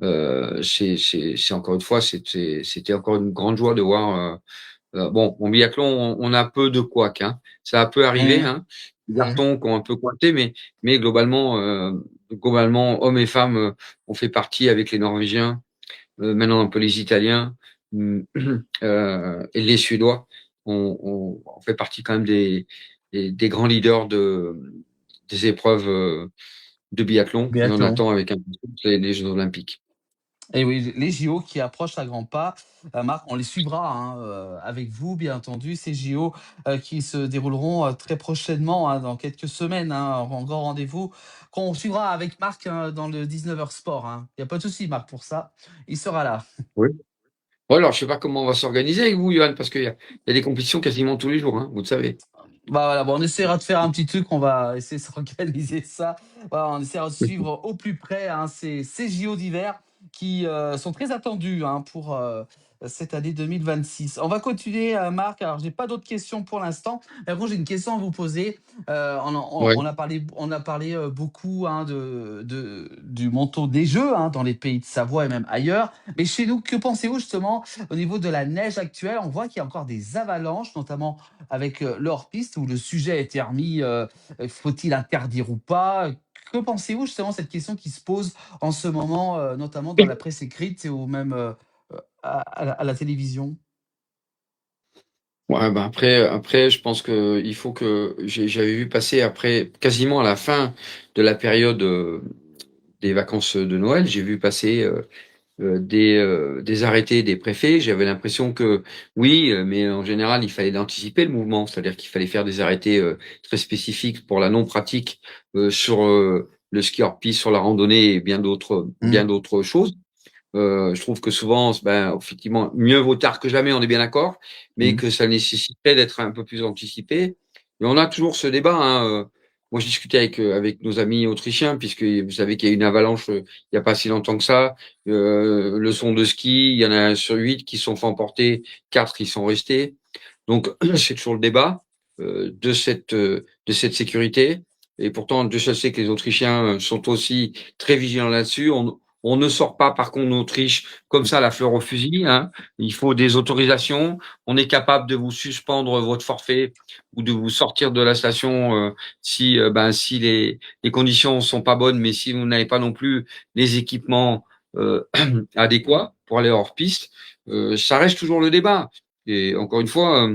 c'est encore une fois, c'était encore une grande joie de voir. Bon, en biathlon, on a peu de couacs, hein. Ça peut arriver, Mhm. hein. Les garçons qui ont un peu cointé, mais globalement, hommes et femmes, on fait partie avec les Norvégiens, maintenant un peu les Italiens, et les Suédois. On fait partie quand même des grands leaders des épreuves de biathlon, et on Biathlon. attend avec impatience les Jeux Olympiques. Et oui, les JO qui approchent à grands pas. Marc, on les suivra hein, avec vous, bien entendu. Ces JO qui se dérouleront très prochainement, hein, dans quelques semaines. Hein, un grand rendez-vous qu'on suivra avec Marc hein, dans le 19h Sport. Hein. Il n'y a pas de souci, Marc, pour ça. Il sera là. Oui. Bon, alors, je sais pas comment on va s'organiser avec vous, Johan, parce qu'il y a des compétitions quasiment tous les jours, hein, vous le savez. Bah voilà, bon, on essaiera de faire un petit truc, on va essayer de s'organiser ça. Voilà, on essaiera de suivre au plus près hein, ces JO d'hiver qui sont très attendus hein, pour cette année 2026. On va continuer, Marc. Alors, j'ai pas d'autres questions pour l'instant. Mais bon, j'ai une question à vous poser. Ouais. On a parlé beaucoup hein, du manteau des Jeux hein, dans les pays de Savoie et même ailleurs. Mais chez nous, que pensez-vous justement au niveau de la neige actuelle? On voit qu'il y a encore des avalanches, notamment avec le hors-piste où le sujet a été remis, faut-il interdire ou pas? Que pensez-vous justement de cette question qui se pose en ce moment, notamment dans la presse écrite ou même à la télévision? Ouais, bah après, je pense que il faut que j'avais vu passer après, quasiment à la fin de la période des vacances de Noël, j'ai vu passer des arrêtés des préfets. J'avais l'impression que oui, mais en général, il fallait anticiper le mouvement, c'est-à-dire qu'il fallait faire des arrêtés très spécifiques pour la non-pratique sur le ski hors-piste, sur la randonnée et bien Mmh. d'autres choses. Je trouve que souvent, ben, effectivement, mieux vaut tard que jamais, on est bien d'accord, mais Mmh. que ça nécessiterait d'être un peu plus anticipé. Et on a toujours ce débat. Hein, moi, je discutais avec nos amis autrichiens, puisque vous savez qu'il y a eu une avalanche il n'y a pas si longtemps que ça. Leçon de ski, il y en a sur 8 qui se sont fait emporter, 4 qui sont restés. Donc, c'est toujours le débat de cette sécurité. Et pourtant, Dieu seul sait que les Autrichiens sont aussi très vigilants là-dessus. On ne sort pas, par contre, d'Autriche comme ça, la fleur au fusil. Hein. Il faut des autorisations. On est capable de vous suspendre votre forfait ou de vous sortir de la station si les conditions sont pas bonnes, mais si vous n'avez pas non plus les équipements adéquats pour aller hors piste. Ça reste toujours le débat. Et encore une fois,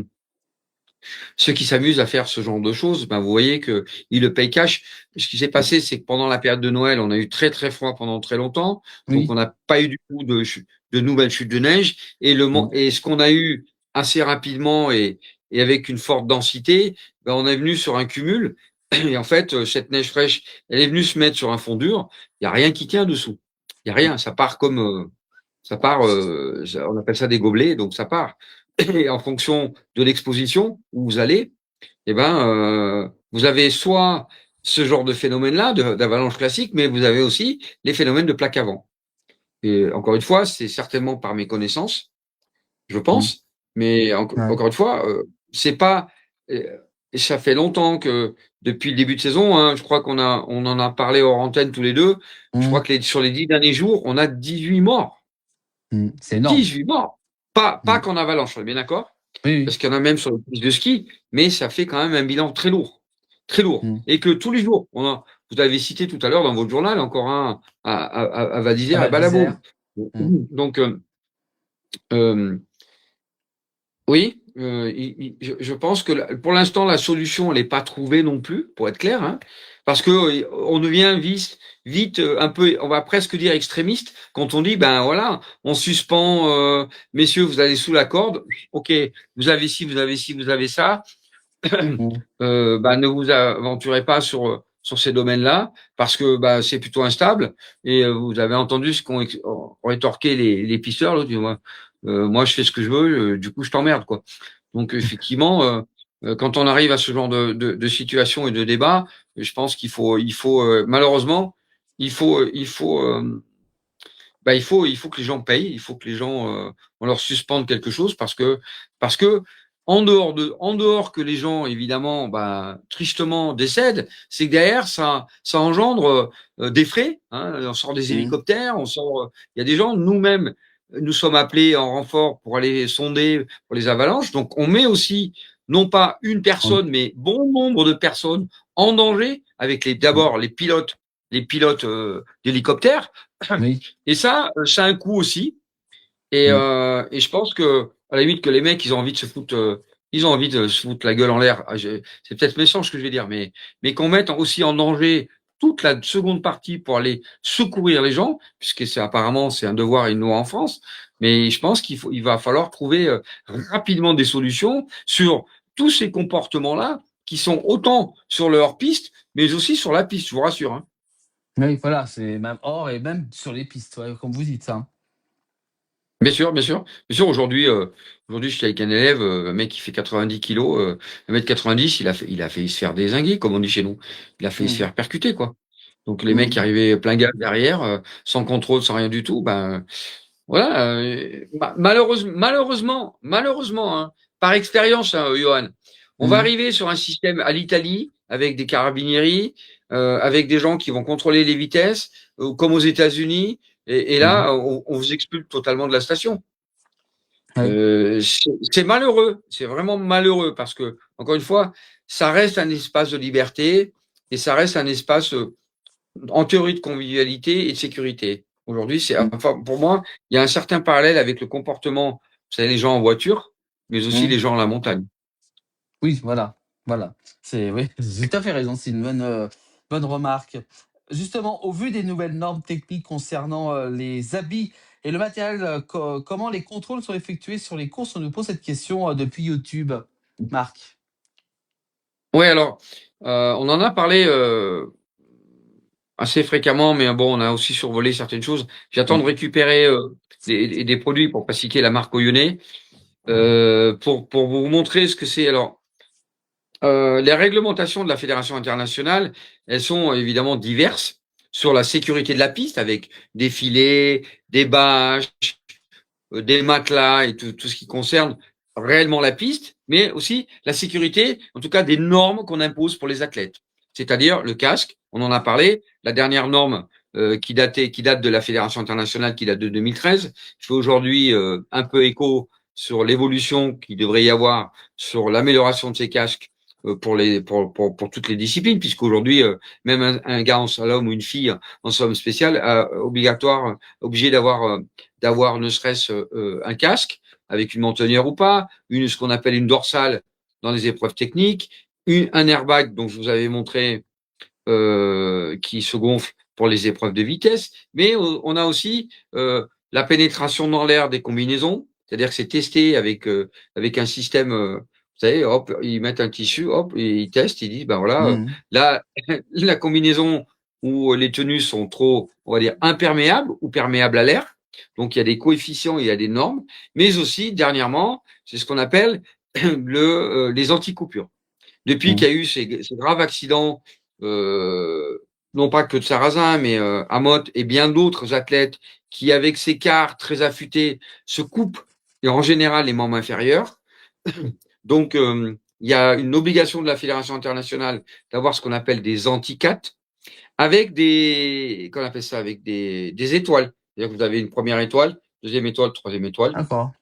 ceux qui s'amusent à faire ce genre de choses, ben vous voyez que ils le payent cash. Ce qui s'est passé, c'est que pendant la période de Noël, on a eu très très froid pendant très longtemps, donc on Oui. n'a pas eu du tout de nouvelles chutes de neige. Mmh. Et ce qu'on a eu assez rapidement et avec une forte densité, ben on est venu sur un cumul. Et en fait, cette neige fraîche, elle est venue se mettre sur un fond dur. Il y a rien qui tient dessous. Il y a rien. Ça part on appelle ça des gobelets, donc ça part. Et en fonction de l'exposition où vous allez, eh ben, vous avez soit ce genre de phénomène-là, d'avalanche classique, mais vous avez aussi les phénomènes de plaque avant. Et encore une fois, c'est certainement par mes connaissances, je Mmh. pense, mais Ouais. encore une fois, c'est pas. euh, Ça fait longtemps que depuis le début de saison, hein, je crois on en a parlé hors antenne tous les deux. Je crois Mmh. que sur les 10 derniers jours, on a 18 morts. Mmh. C'est énorme. 18 morts. Pas Mmh. qu'en avalanche, on est bien d'accord? Oui, oui. Parce qu'il y en a même sur les pistes de ski, mais ça fait quand même un bilan très lourd. Très lourd. Mmh. Et que tous les jours, vous avez cité tout à l'heure dans votre journal encore un à Val À d'Isère et Val Balaboum. d'Isère. Mmh. Donc, euh, oui, je pense que pour l'instant, la solution, elle n'est pas trouvée non plus, pour être clair, hein, parce que on devient vite un peu, on va presque dire extrémiste, quand on dit, ben voilà, on suspend, messieurs, vous allez sous la corde, ok, vous avez ci, vous avez ci, vous avez ça, Mm. bah, ne vous aventurez pas sur ces domaines-là parce que bah, c'est plutôt instable. Et vous avez entendu ce qu'ont rétorqué les pisteurs. L'autre dit, moi, je fais ce que je veux, du coup, je t'emmerde, quoi. Donc, effectivement, quand on arrive à ce genre de situation et de débat, je pense qu'il faut malheureusement, il faut que les gens payent, il faut que les gens, on leur suspende quelque chose parce que en dehors que les gens évidemment, bah, tristement décèdent, c'est que derrière ça engendre des frais. Hein, on sort des Mm. hélicoptères, il y a des gens, nous-mêmes, nous sommes appelés en renfort pour aller sonder pour les avalanches, donc on met aussi non pas une Mm. personne, mais bon nombre de personnes en danger avec d'abord les pilotes d'hélicoptères. Oui. Et ça a un coût aussi. Et, Mm. et je pense que, à la limite, que les mecs, ils ont envie de se foutre la gueule en l'air. C'est peut-être méchant ce que je vais dire, mais qu'on mette aussi en danger toute la seconde partie pour aller secourir les gens, puisque apparemment c'est un devoir et une loi en France. Mais je pense il va falloir trouver rapidement des solutions sur tous ces comportements-là qui sont autant sur leur piste, mais aussi sur la piste, je vous rassure. Hein. Oui, voilà, c'est même hors et même sur les pistes, ouais, comme vous dites ça. Hein. Bien sûr, bien sûr. Bien sûr, aujourd'hui, je suis avec un élève, un mec qui fait 90 kilos, 1m90, il a failli se faire dézinguer, comme on dit chez nous. Il a failli se Mm. faire percuter, quoi. Donc, les mecs qui Mm. arrivaient plein gaz derrière, sans contrôle, sans rien du tout, ben, voilà. Malheureusement, hein, par expérience, hein, Johan, on va Mm. arriver sur un système à l'Italie, avec des carabinieri, avec des gens qui vont contrôler les vitesses, comme aux États-Unis, et Mhm. là, on vous expulse totalement de la station. Oui. C'est malheureux, c'est vraiment malheureux parce que, encore une fois, ça reste un espace de liberté et ça reste un espace, en théorie, de convivialité et de sécurité. Aujourd'hui, Mm. enfin, pour moi, il y a un certain parallèle avec le comportement, vous savez, les gens en voiture, mais aussi Mm. les gens à la montagne. Oui, voilà, voilà. C'est oui, j'ai tout à fait raison, c'est une bonne remarque. Justement, au vu des nouvelles normes techniques concernant, les habits et le matériel, comment les contrôles sont effectués sur les courses? On nous pose cette question, depuis YouTube. Marc? Ouais, alors, on en a parlé assez fréquemment, mais bon, on a aussi survolé certaines choses. J'attends de Oui. récupérer des produits pour pas citer la marque Oyonnax, pour vous montrer ce que c'est. Alors, les réglementations de la Fédération internationale, elles sont évidemment diverses sur la sécurité de la piste avec des filets, des bâches, des matelas et tout ce qui concerne réellement la piste, mais aussi la sécurité, en tout cas des normes qu'on impose pour les athlètes. C'est-à-dire le casque, on en a parlé, la dernière norme qui date de la Fédération internationale, qui date de 2013, fait aujourd'hui un peu écho sur l'évolution qu'il devrait y avoir sur l'amélioration de ces casques pour toutes les disciplines, puisqu'aujourd'hui, même un gars en slalom ou une fille en slalom spécial obligé d'avoir ne serait-ce un casque avec une mentonnière ou pas, ce qu'on appelle une dorsale dans les épreuves techniques, un airbag dont je vous avais montré qui se gonfle pour les épreuves de vitesse, mais on a aussi la pénétration dans l'air des combinaisons, c'est-à-dire que c'est testé avec un système, vous savez, hop, ils mettent un tissu, hop, et ils testent, ils disent, ben voilà, Mmh. là, la combinaison où les tenues sont trop, on va dire, imperméables ou perméables à l'air, donc il y a des coefficients, il y a des normes, mais aussi, dernièrement, c'est ce qu'on appelle les anti-coupures. Depuis Mmh. qu'il y a eu ces graves accidents, non pas que de Sarrazin, mais Amot et bien d'autres athlètes qui, avec ces quarts très affûtés, se coupent et en général les membres inférieurs. Donc, il y a une obligation de la Fédération internationale d'avoir ce qu'on appelle des anticates avec qu'on appelle ça, avec des étoiles. C'est-à-dire que vous avez une première étoile, deuxième étoile, troisième étoile. D'accord.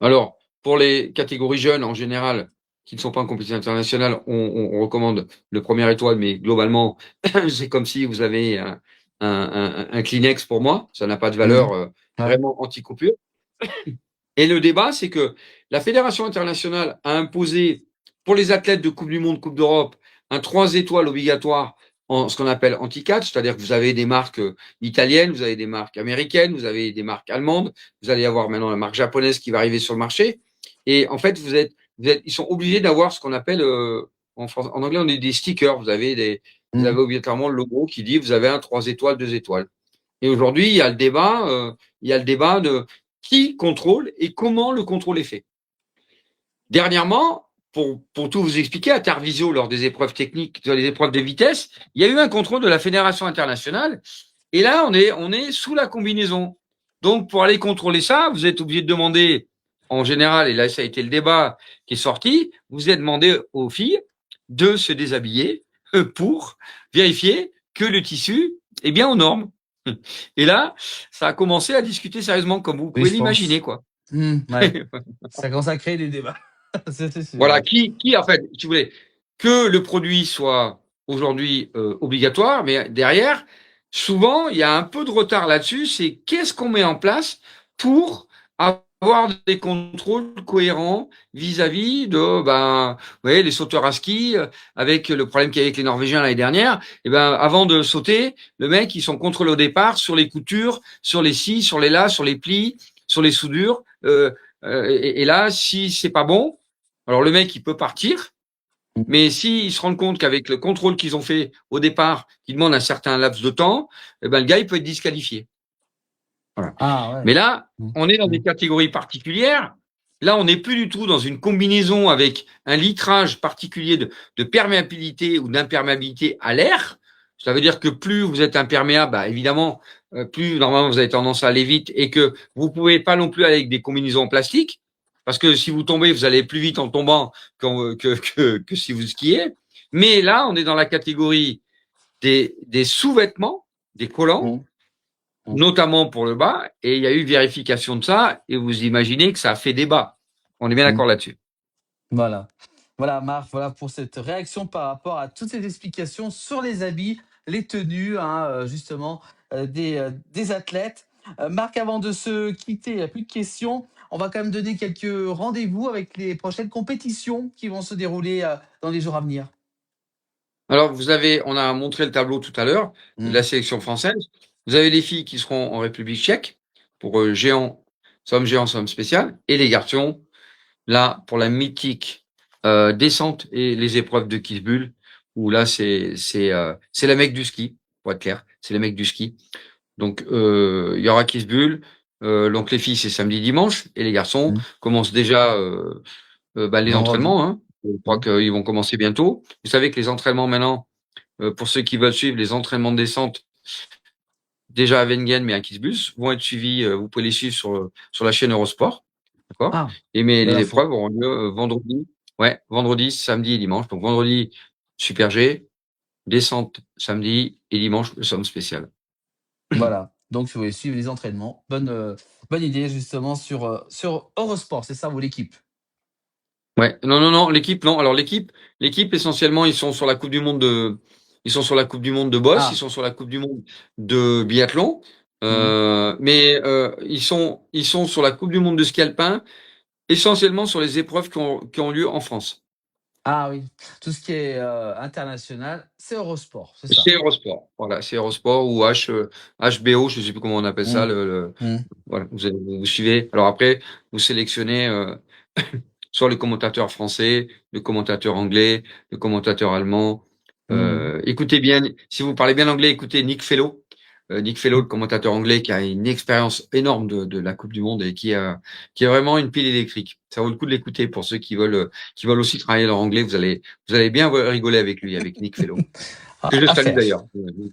Alors, pour les catégories jeunes, en général, qui ne sont pas en compétition internationale, on recommande le premier étoile, mais globalement, c'est comme si vous avez un Kleenex pour moi. Ça n'a pas de Mmh. valeur Ouais. vraiment anti-coupure. Et le débat, c'est que la Fédération internationale a imposé pour les athlètes de Coupe du Monde, Coupe d'Europe, un 3 étoiles obligatoire en ce qu'on appelle anti-catch, c'est-à-dire que vous avez des marques italiennes, vous avez des marques américaines, vous avez des marques allemandes, vous allez avoir maintenant la marque japonaise qui va arriver sur le marché. Et en fait, ils sont obligés d'avoir ce qu'on appelle, en anglais, on est des stickers. Vous avez obligatoirement le logo qui dit vous avez un 3 étoiles, 2 étoiles. Et aujourd'hui, il y a le débat de qui contrôle et comment le contrôle est fait. Dernièrement, pour tout vous expliquer, à Tarvisio, lors des épreuves techniques, des épreuves de vitesse, il y a eu un contrôle de la Fédération internationale. Et là, on est sous la combinaison. Donc, pour aller contrôler ça, vous êtes obligé de demander, en général, et là, ça a été le débat qui est sorti, vous êtes demandé aux filles de se déshabiller pour vérifier que le tissu est bien aux normes. Et là, ça a commencé à discuter sérieusement, comme vous Oui, pouvez je pense. l'imaginer, quoi. Ouais. Ça commence à créer des débats. C'est sûr, Voilà, ouais. qui en fait, si vous voulez, que le produit soit aujourd'hui obligatoire, mais derrière, souvent, il y a un peu de retard là-dessus, c'est qu'est-ce qu'on met en place pour avoir des contrôles cohérents vis-à-vis de, vous voyez, les sauteurs à ski, avec le problème qu'il y a avec les Norvégiens l'année dernière, et ben, avant de sauter, le mec, ils sont contrôlés au départ sur les coutures, sur les scies, sur les las, sur les plis, sur les soudures, et là, si c'est pas bon, alors le mec, il peut partir, mais s'ils se rendent compte qu'avec le contrôle qu'ils ont fait au départ, qui demande un certain laps de temps, eh ben, le gars, il peut être disqualifié. Voilà. Ah ouais. Mais là, on est dans des catégories particulières. Là, on n'est plus du tout dans une combinaison avec un litrage particulier de perméabilité ou d'imperméabilité à l'air. Ça veut dire que plus vous êtes imperméable, évidemment, plus normalement vous avez tendance à aller vite et que vous pouvez pas non plus aller avec des combinaisons en plastique. Parce que si vous tombez, vous allez plus vite en tombant que si vous skiez. Mais là, on est dans la catégorie des sous-vêtements, des collants, notamment pour le bas, et il y a eu vérification de ça, et vous imaginez que ça a fait débat. On est bien d'accord là-dessus. Voilà. Voilà, Marc, voilà pour cette réaction par rapport à toutes ces explications sur les habits, les tenues, hein, justement, des athlètes. Marc, avant de se quitter, il n'y a plus de questions. On va quand même donner quelques rendez-vous avec les prochaines compétitions qui vont se dérouler dans les jours à venir. Alors, on a montré le tableau tout à l'heure de la sélection française. Vous avez les filles qui seront en République tchèque pour géant, somme spéciale, et les garçons, là, pour la mythique descente et les épreuves de Kitzbühel, où là, c'est la Mecque du ski, pour être clair, c'est la Mecque du ski. Donc, il y aura Kitzbühel. Donc, les filles, c'est samedi, dimanche, et les garçons commencent déjà les Vendredi. entraînements. Hein. Je crois qu'ils vont commencer bientôt. Vous savez que les entraînements maintenant, pour ceux qui veulent suivre les entraînements de descente, déjà à Wengen, mais à Kitzbühel, vont être suivis. Vous pouvez les suivre sur la chaîne Eurosport. D'accord. Ah, Mais belle les info. épreuves auront lieu vendredi. Ouais, vendredi, samedi et dimanche. Donc vendredi, Super G, descente samedi et dimanche, le somme spécial. Voilà. Donc, si vous voulez suivre les entraînements, bonne idée justement sur Eurosport, c'est ça, vous, l'équipe? Ouais, non, l'équipe, non. Alors l'équipe, essentiellement, ils sont sur la Coupe du Monde de boss, ils Ah, sont sur la Coupe du Monde de biathlon, mais ils sont sur la Coupe du Monde de ski alpin, essentiellement sur les épreuves qui ont lieu en France. ah oui. Tout ce qui est international, c'est Eurosport, c'est ça. C'est Eurosport, voilà, c'est Eurosport ou HBO, je sais plus comment on appelle ça. Mm, mm, Voilà, vous suivez. Alors après, vous sélectionnez soit le commentateur français, le commentateur anglais, le commentateur allemand. mm. Écoutez bien, si vous parlez bien anglais, écoutez Nick Fellow. Nick Fellow, le commentateur anglais, qui a une expérience énorme de la Coupe du Monde et qui est vraiment une pile électrique. Ça vaut le coup de l'écouter pour ceux qui veulent aussi travailler leur anglais. Vous allez bien rigoler avec lui, avec Nick Fellow. Que je À salue faire. d'ailleurs.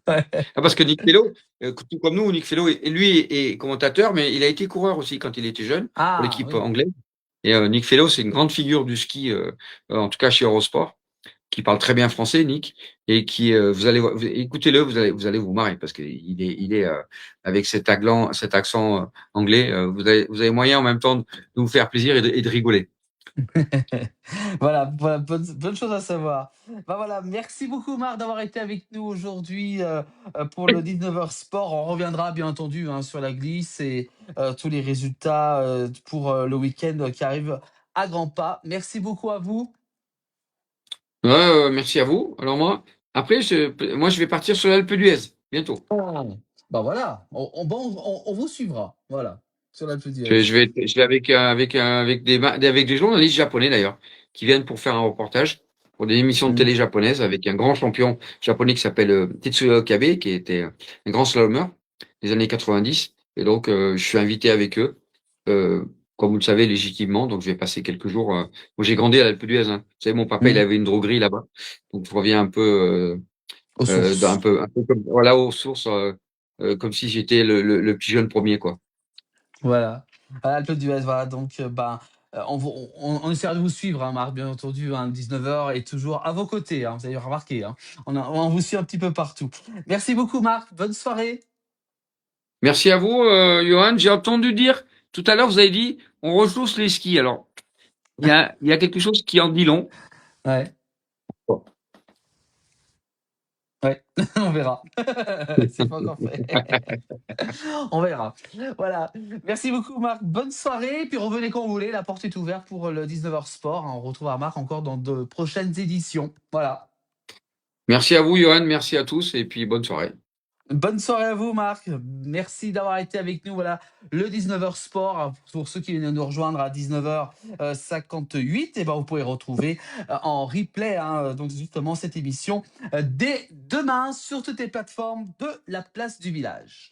Ouais. Parce que Nick Fellow, tout comme nous, Nick Fellow, lui est commentateur, mais il a été coureur aussi quand il était jeune pour Ah l'équipe oui. anglaise. Et Nick Fellow, c'est une grande figure du ski, en tout cas chez Eurosport, qui parle très bien français, Nick, et qui, écoutez-le, vous allez vous marrer parce qu'il est avec cet accent anglais, vous avez moyen en même temps de vous faire plaisir et de rigoler. Voilà, voilà, bonne chose à savoir. Bah voilà, merci beaucoup Marc d'avoir été avec nous aujourd'hui pour le 19h Sport. On reviendra bien entendu hein, sur la glisse et tous les résultats pour le week-end qui arrive à grands pas. Merci beaucoup à vous. Ouais, merci à vous. Alors après, moi, je vais partir sur l'Alpe d'Huez bientôt. Oh. Bah voilà, on vous suivra, voilà, sur l'Alpe Je, d'Huez. je vais, je vais avec des journalistes japonais d'ailleurs, qui viennent pour faire un reportage pour des émissions de Mm. télé japonaises avec un grand champion japonais qui s'appelle Tetsuya Okabe, qui était un grand slalomer des années 90. Et donc, je suis invité avec eux, euh, comme vous le savez, légitimement. Donc, je vais passer quelques jours. Moi, j'ai grandi à l'Alpe d'Huez. Hein. Vous savez, mon papa, il Mm. avait une droguerie là-bas. Donc, je reviens Aux sources. un peu comme, voilà, aux sources, comme si j'étais le petit jeune premier, quoi. Voilà, à l'Alpe d'Huez, voilà, donc ben, on essaiera de vous suivre, hein, Marc, bien entendu, hein, 19h et toujours à vos côtés, hein, vous avez remarqué, hein. On vous suit un petit peu partout. Merci beaucoup, Marc, bonne soirée. Merci à vous, Johan. J'ai entendu dire tout à l'heure, vous avez dit, on rechausse les skis. Alors, il y a quelque chose qui en dit long. Ouais, Bon. ouais, on verra. C'est pas encore fait. On verra. Voilà. Merci beaucoup, Marc. Bonne soirée. Puis revenez quand vous voulez. La porte est ouverte pour le 19h Sport. On retrouvera Marc encore dans de prochaines éditions. Voilà. Merci à vous, Johan. Merci à tous et puis bonne soirée. Bonne soirée à vous, Marc. Merci d'avoir été avec nous. Voilà, le 19h Sport. Pour ceux qui viennent de nous rejoindre à 19h58, et ben, vous pouvez retrouver en replay donc justement cette émission dès demain sur toutes les plateformes de la place du village.